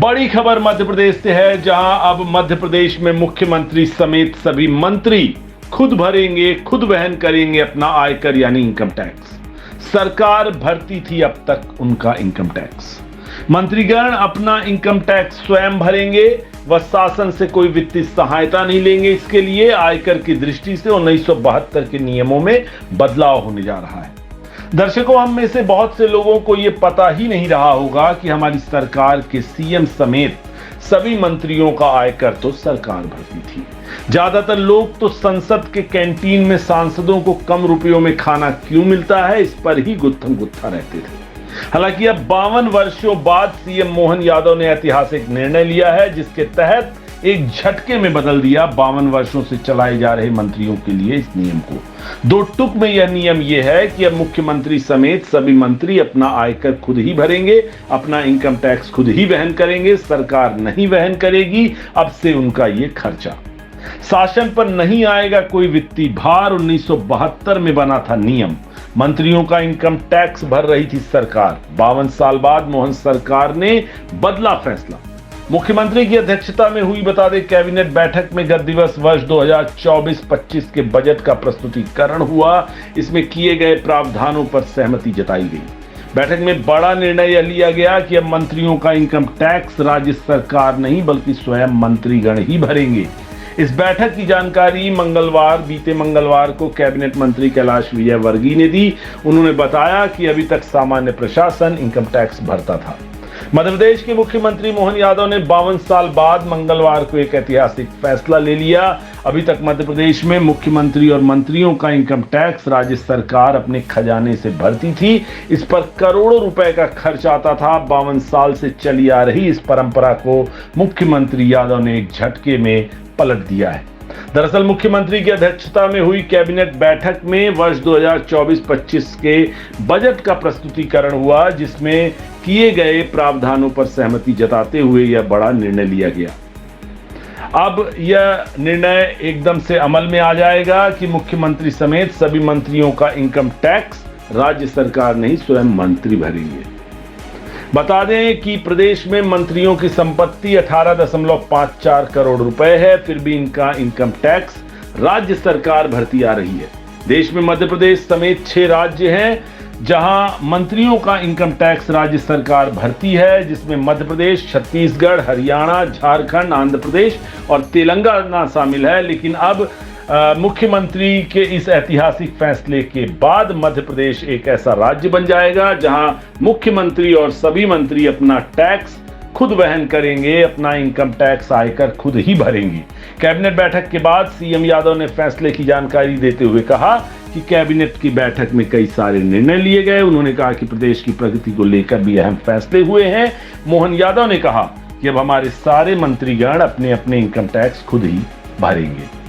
बड़ी खबर मध्य प्रदेश से है, जहां अब मध्य प्रदेश में मुख्यमंत्री समेत सभी मंत्री खुद भरेंगे, खुद वहन करेंगे अपना आयकर यानी इनकम टैक्स। सरकार भरती थी अब तक उनका इनकम टैक्स। मंत्रीगण अपना इनकम टैक्स स्वयं भरेंगे व शासन से कोई वित्तीय सहायता नहीं लेंगे। इसके लिए आयकर की दृष्टि से 1972 के नियमों में बदलाव होने जा रहा है। दर्शकों, हम में से बहुत से लोगों को यह पता ही नहीं रहा होगा कि हमारी सरकार के सीएम समेत सभी मंत्रियों का आयकर तो सरकार भरती थी। ज्यादातर लोग तो संसद के कैंटीन में सांसदों को कम रुपयों में खाना क्यों मिलता है, इस पर ही गुत्थम गुत्था रहते थे। हालांकि अब 52 वर्षों बाद सीएम मोहन यादव ने ऐतिहासिक निर्णय लिया है, जिसके तहत एक झटके में बदल दिया 52 वर्षों से चलाए जा रहे मंत्रियों के लिए इस नियम को। दो टुक में यह नियम यह है कि अब मुख्यमंत्री समेत सभी मंत्री अपना आयकर खुद ही भरेंगे, अपना इनकम टैक्स खुद ही वहन करेंगे, सरकार नहीं वहन करेगी अब से उनका ये खर्चा। शासन पर नहीं आएगा कोई वित्तीय भार। 1972 में बना था नियम, मंत्रियों का इनकम टैक्स भर रही थी सरकार। 52 साल बाद मोहन सरकार ने बदला फैसला। मुख्यमंत्री की अध्यक्षता में हुई बता दें कैबिनेट बैठक में गत दिवस वर्ष 2024-25 के बजट का प्रस्तुतिकरण हुआ। इसमें किए गए प्रावधानों पर सहमति जताई गई। बैठक में बड़ा निर्णय यह लिया गया कि अब मंत्रियों का इनकम टैक्स राज्य सरकार नहीं बल्कि स्वयं मंत्रीगण ही भरेंगे। इस बैठक की जानकारी बीते मंगलवार को कैबिनेट मंत्री कैलाश विजयवर्गीय ने दी। उन्होंने बताया कि अभी तक सामान्य प्रशासन इनकम टैक्स भरता था। मध्य प्रदेश के मुख्यमंत्री मोहन यादव ने 52 साल बाद मंगलवार को एक ऐतिहासिक फैसला ले लिया। अभी तक मध्य प्रदेश में मुख्यमंत्री और मंत्रियों का इनकम टैक्स राज्य सरकार अपने खजाने से भरती थी। इस पर करोड़ों रुपए का खर्च आता था। 52 साल से चली आ रही इस परंपरा को मुख्यमंत्री यादव ने एक झटके में पलट दिया है। दरअसल मुख्यमंत्री की अध्यक्षता में हुई कैबिनेट बैठक में वर्ष 2024-25 के बजट का प्रस्तुतिकरण हुआ, जिसमें किए गए प्रावधानों पर सहमति जताते हुए यह बड़ा निर्णय लिया गया। अब यह निर्णय एकदम से अमल में आ जाएगा कि मुख्यमंत्री समेत सभी मंत्रियों का इनकम टैक्स राज्य सरकार नहीं स्वयं मंत्री भरेंगे। बता दें कि प्रदेश में मंत्रियों की संपत्ति 18.54 करोड़ रुपए है, फिर भी इनका इनकम टैक्स राज्य सरकार भरती आ रही है। देश में मध्य प्रदेश समेत 6 राज्य हैं जहां मंत्रियों का इनकम टैक्स राज्य सरकार भरती है, जिसमें मध्य प्रदेश, छत्तीसगढ़, हरियाणा, झारखंड, आंध्र प्रदेश और तेलंगाना शामिल है। लेकिन अब मुख्यमंत्री के इस ऐतिहासिक फैसले के बाद मध्य प्रदेश एक ऐसा राज्य बन जाएगा जहां मुख्यमंत्री और सभी मंत्री अपना टैक्स खुद वहन करेंगे, अपना इनकम टैक्स आयकर खुद ही भरेंगे। कैबिनेट बैठक के बाद सीएम यादव ने फैसले की जानकारी देते हुए कहा कि कैबिनेट की बैठक में कई सारे निर्णय लिए गए। उन्होंने कहा कि प्रदेश की प्रगति को लेकर भी अहम फैसले हुए हैं। मोहन यादव ने कहा कि अब हमारे सारे मंत्रीगण अपने अपने इनकम टैक्स खुद ही भरेंगे।